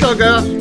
What's up, girl?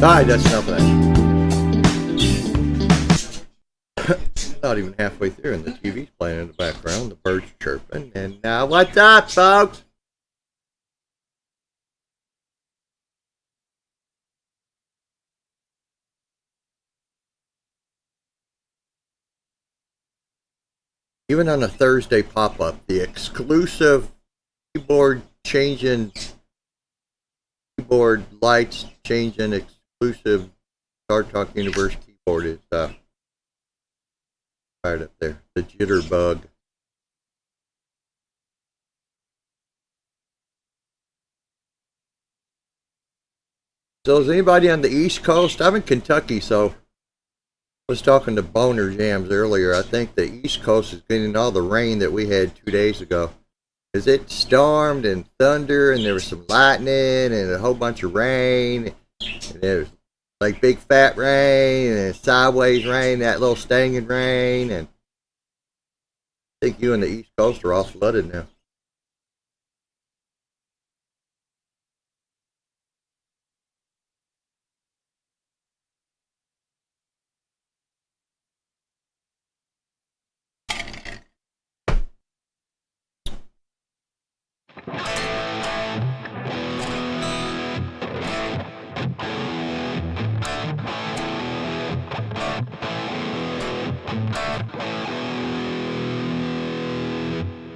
Alright, that's enough of that. Not even halfway through, and the TV's playing in the background, the birds chirping, and what's up, folks? Even on a Thursday pop-up, the exclusive keyboard lights changing exclusive Star Talk Universe keyboard is right up there. The jitterbug. So is anybody on the East Coast? I'm in Kentucky, so I was talking to Boner Jams earlier. I think the East Coast is getting all the rain that we had 2 days ago. Because it stormed and thunder, and there was some lightning and a whole bunch of rain. And there was like big fat rain and sideways rain, that little stinging rain. And I think you and the East Coast are all flooded now.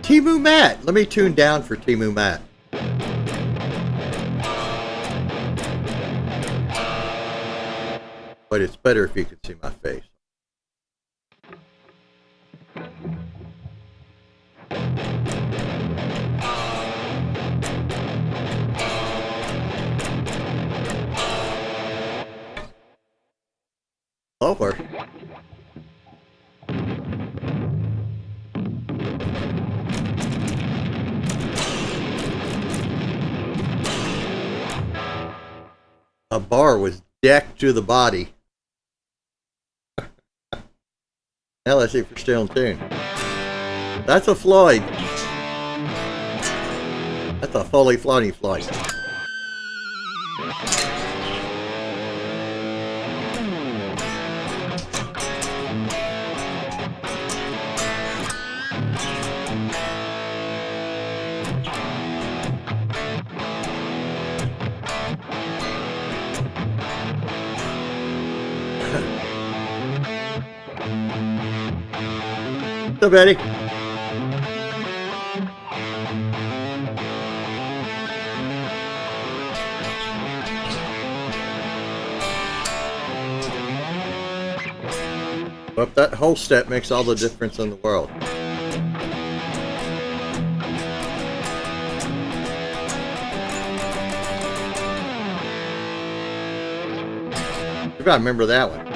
Timu Matt. Let me tune down for Timu Matt. But it's better if you could see my face. Over. A bar was decked to the body. Now let's see if we're still in tune. That's a Floyd. That's a Foley Floaty Floyd. What's up, Eddie? Well, that whole step makes all the difference in the world. You gotta remember that one.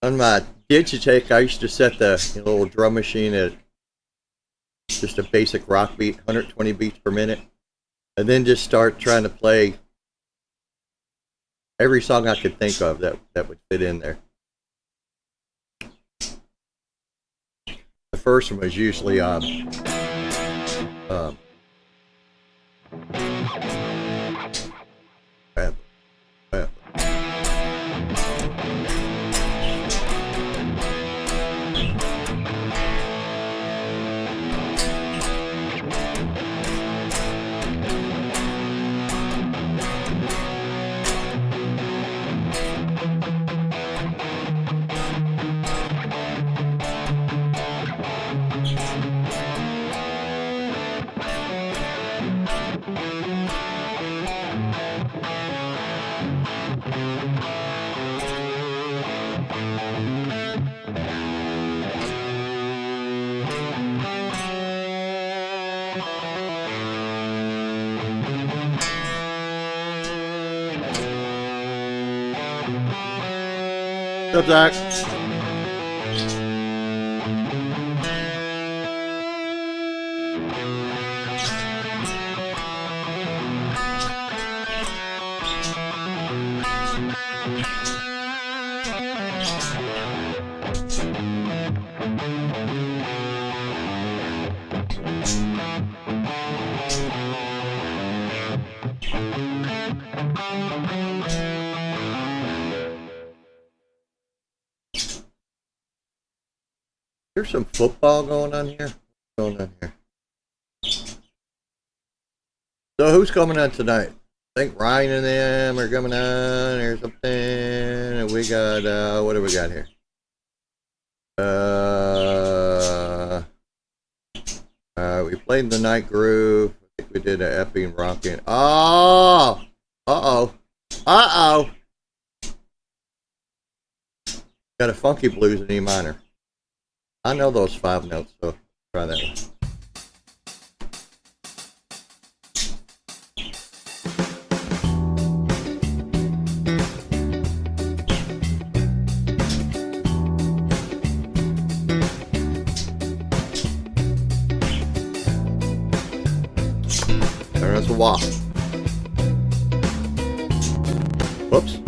On my Digitech, I used to set the little drum machine at just a basic rock beat, 120 beats per minute. and then just start trying to play every song I could think of that would fit in there. The first one was usually What's up, Zach? There's some football going on here. What's going on here? So who's coming on tonight? I think Ryan and them are coming on or something. And we got what do we got here? We played the Night Groove. I think we did an Epping Rockin'. Oh! Uh-oh. Uh-oh! Got a Funky Blues in E minor. I know those 5 notes, so try that one. There's a wah. Whoops.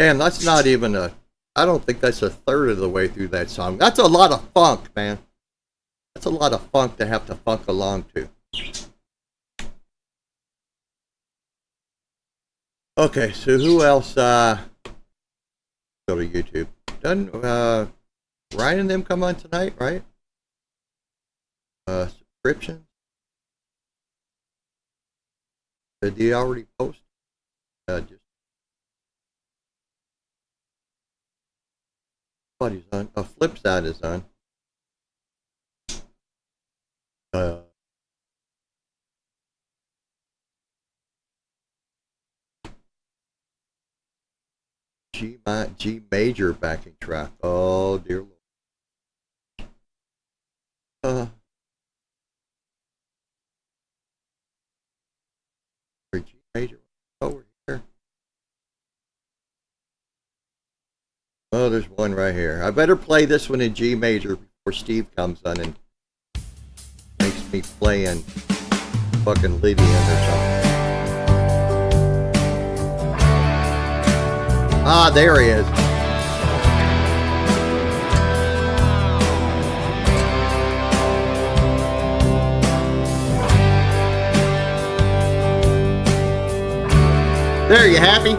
Damn, that's not even a. I don't think that's a third of the way through that song. That's a lot of funk, man. That's a lot of funk to have to funk along to. Okay, so who else? Go to YouTube. Doesn't Ryan and them come on tonight, right? Subscriptions. Did he already post? Just what he's on. Flipside is on. G major backing track. Oh dear Lord. G major over here. Oh, there's one right here. I better play this one in G major before Steve comes on and makes me play in fucking Lydian or something. Ah, there he is. There, you happy?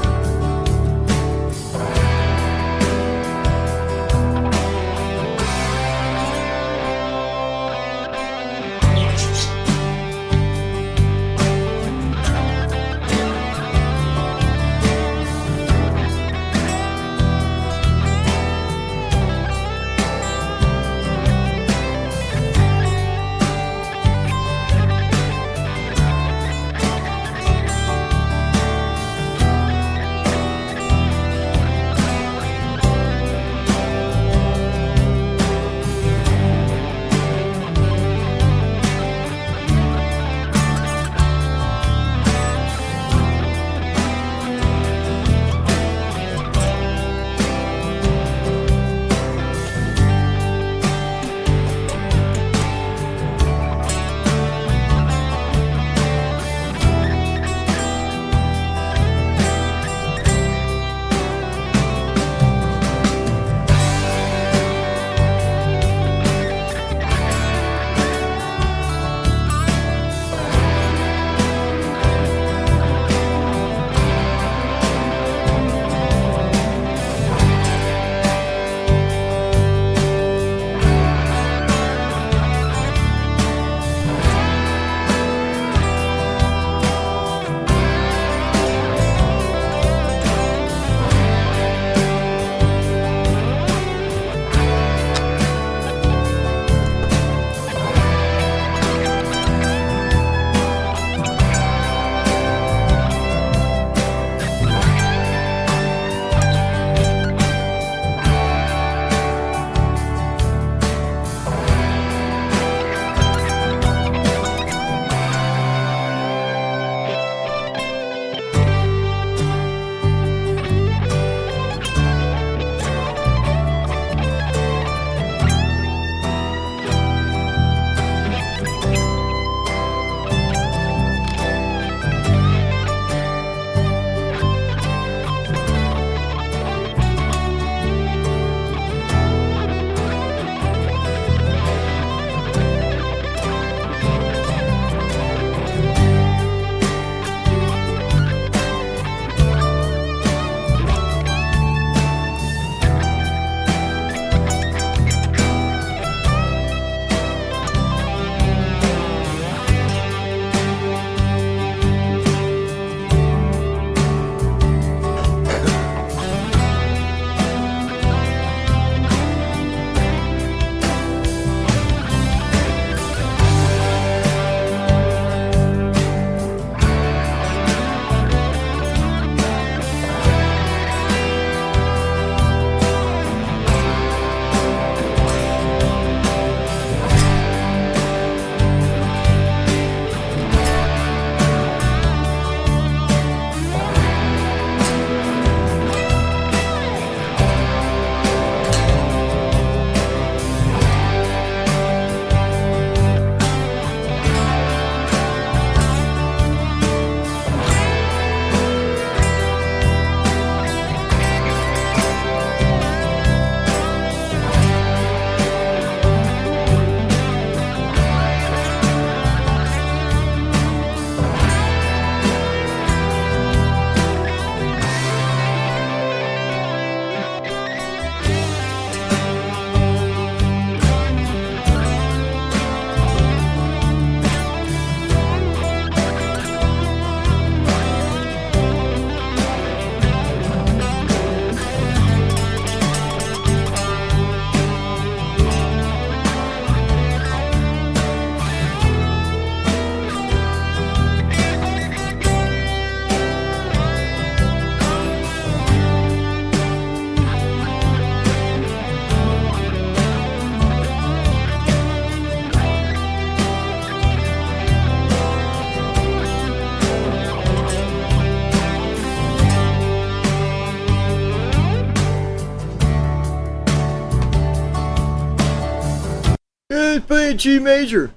let's play a G major.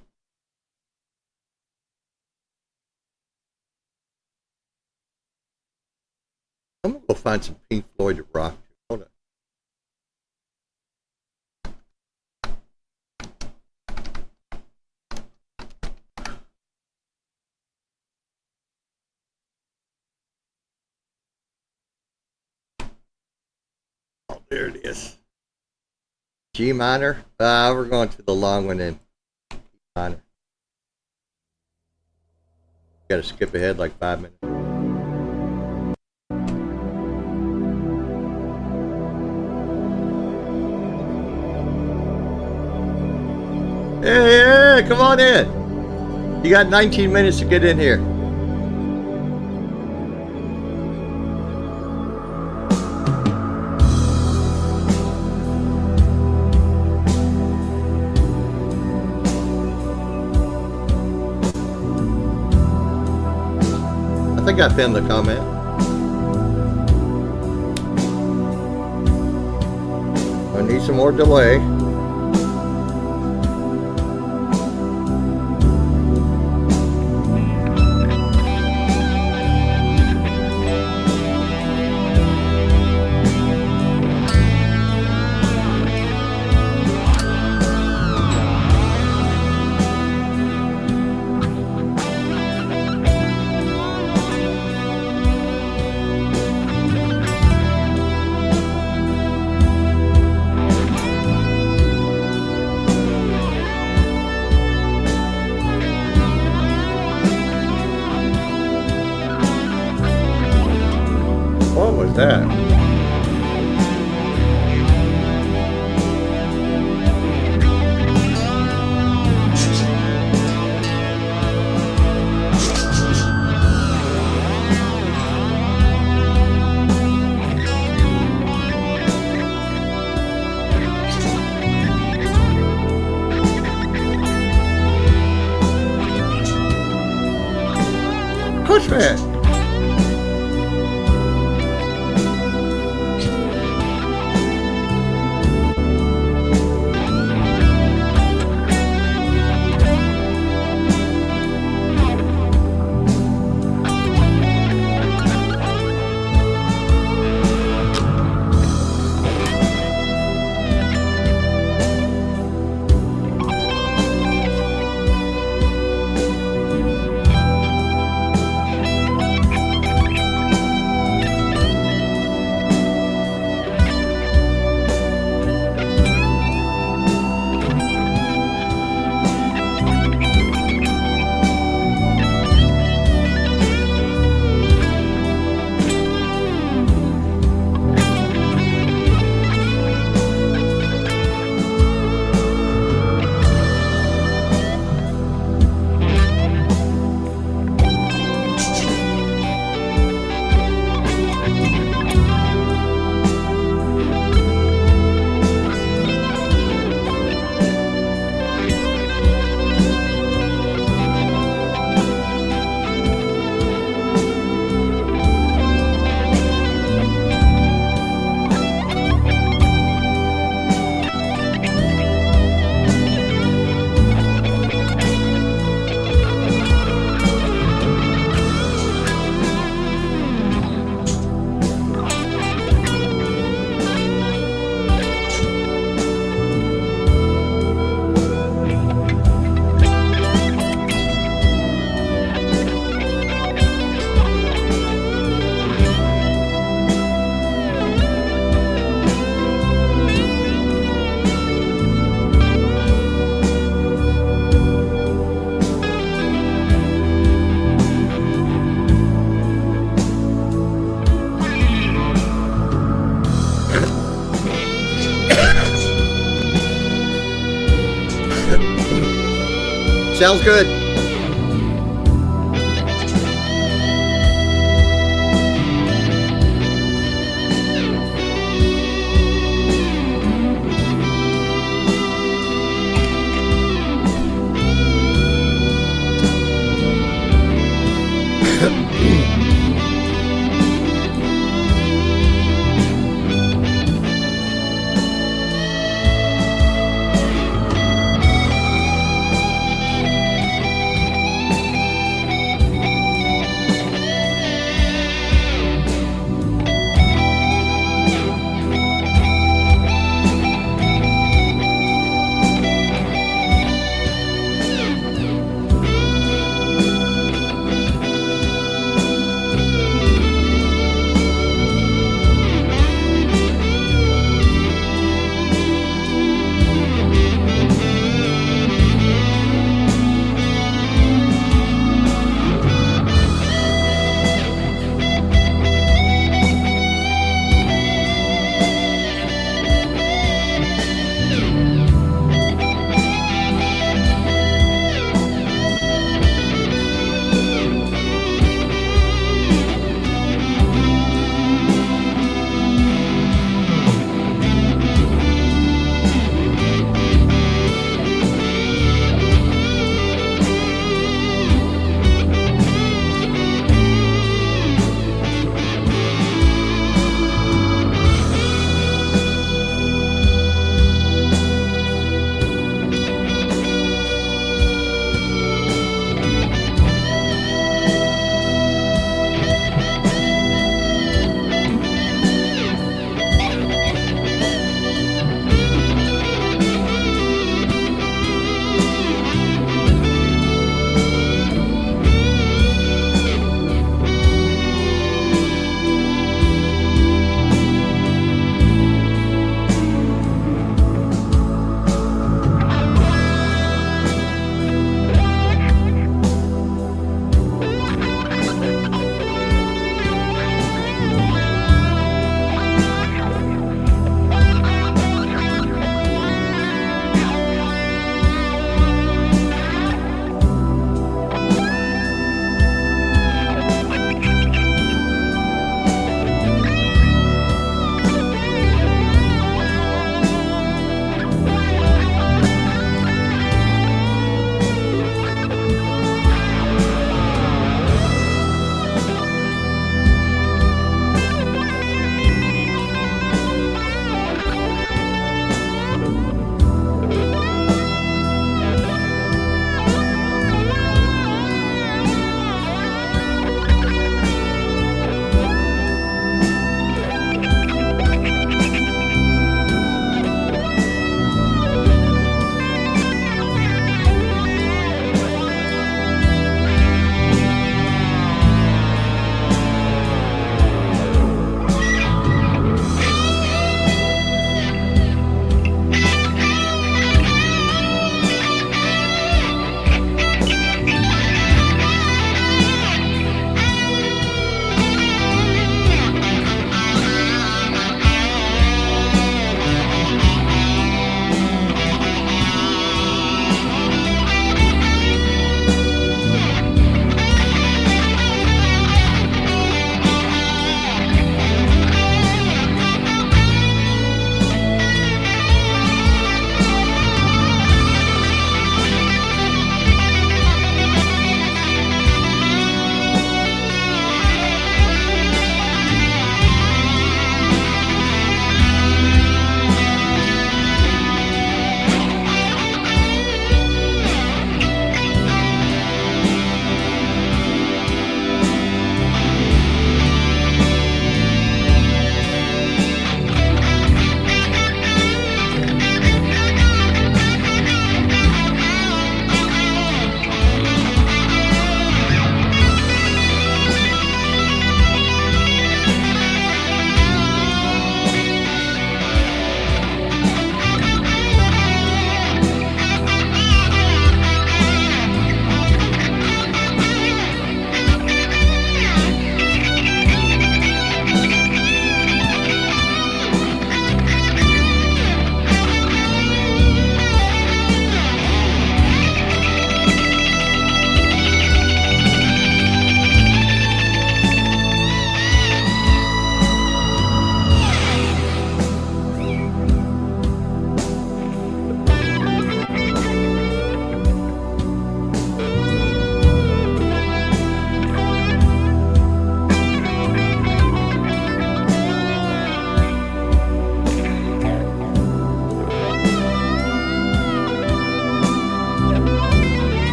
I'm gonna go find some Pink Floyd to rock. Hold on. Oh, there it is. G minor. We're going to the long one in G minor. Got to skip ahead like 5 minutes. Hey, come on in. You got 19 minutes to get in here. I think I pinned the comment. I need some more delay. What was that? Push that. Sounds good.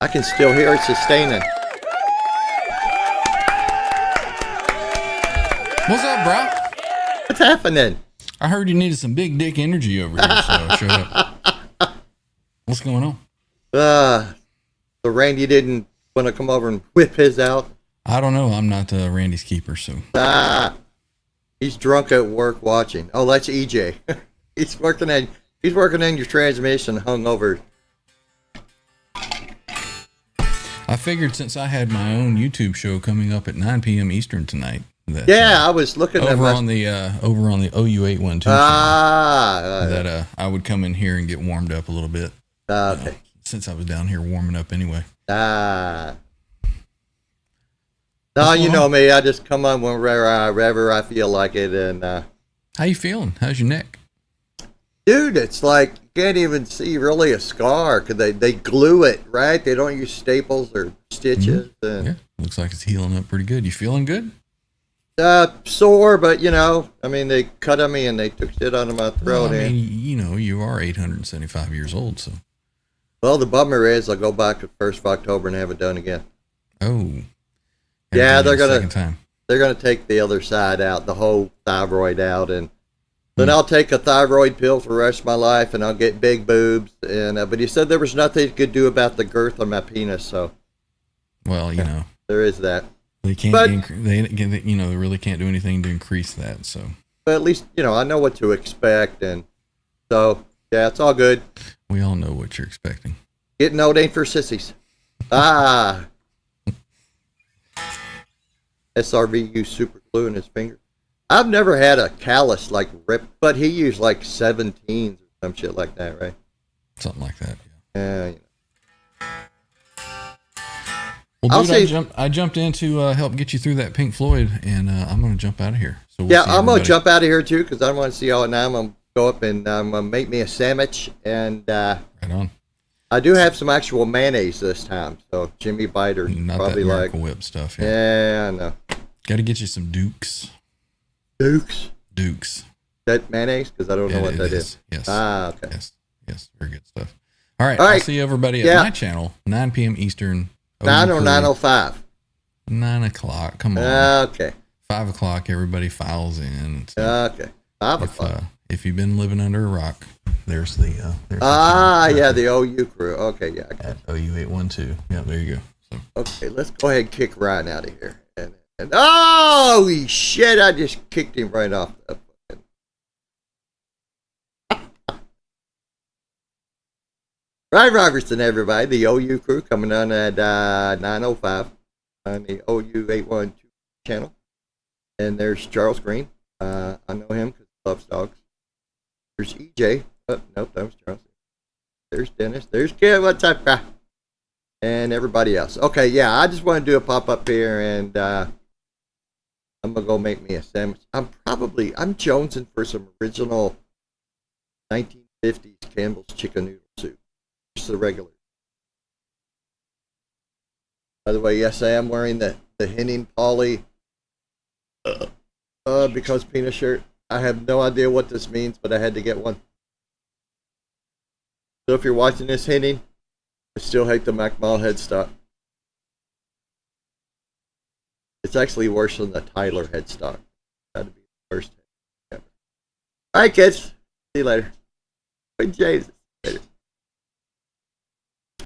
I can still hear it sustaining. What's up, bro? What's happening? I heard you needed some big dick energy over here, so I showed up. What's going on? So Randy didn't want to come over and whip his out. I don't know. I'm not Randy's keeper, so. He's drunk at work watching. Oh, that's EJ. He's working on your transmission, hungover. I figured since I had my own YouTube show coming up at 9 p.m. Eastern tonight. That, I was looking over on the OU812 that I would come in here and get warmed up a little bit. Okay. Since I was down here warming up anyway. No, you know me. I just come on wherever I feel like it. And how you feeling? How's your neck? Dude, it's like you can't even see really a scar because they glue it, right? They don't use staples or stitches. Mm-hmm. And, yeah, looks like it's healing up pretty good. You feeling good? Sore, but they cut on me and they took shit out of my throat. Well, I mean, you are 875 years old, so. Well, the bummer is I'll go back to 1st of October and have it done again. Oh. Yeah, they're gonna take the other side out, the whole thyroid out, and then I'll take a thyroid pill for the rest of my life, and I'll get big boobs. And but he said there was nothing he could do about the girth of my penis, so. Well, there is that. They can't. They really can't do anything to increase that. So. But at least I know what to expect, and so yeah, it's all good. We all know what you're expecting. Getting old ain't for sissies. SRV used super glue in his finger. I've never had a callus like rip, but he used like 17s or some shit like that, right? Something like that. Yeah. Well, dude, I jumped in to help get you through that Pink Floyd, and I'm going to jump out of here. So I'm going to jump out of here too because I want to see all. Now I'm going to go up and I'm going to make me a sandwich, and right on. I do have some actual mayonnaise this time, so Jimmy Biter probably that like Whip stuff. Yeah, I know. Got to get you some Dukes. Dukes. That mayonnaise? Because I don't know what that is. Yes. Okay. Yes. Very good stuff. All right. I'll see everybody at my channel, 9 p.m. Eastern. 9 or 9:05? 9 o'clock. Come on. Okay. 5 o'clock, everybody files in. So okay. 5 o'clock. If you've been living under a rock, there's the. The OU crew. Okay, yeah. I got it. OU812. Yeah, there you go. So. Okay, let's go ahead and kick Ryan out of here. And holy shit, I just kicked him right off. Ryan Robertson, everybody. The OU crew coming on at 9:05 on the OU812 channel. And there's Charles Green. I know him because he loves dogs. There's EJ. Oh, nope, that was Charles. There's Dennis. There's Kid. What's up, bro? And everybody else. Okay, yeah, I just want to do a pop-up here, and I'm going to go make me a sandwich. I'm jonesing for some original 1950s Campbell's chicken noodle soup. Just the regular. By the way, yes, I am wearing the Henning Pauly because penis shirt. I have no idea what this means, but I had to get one. So if you're watching this, Henning, I still hate the McMahon headstock. It's actually worse than the Tyler headstock. That'd be the worst ever. All right, kids. See you later. Good Jesus.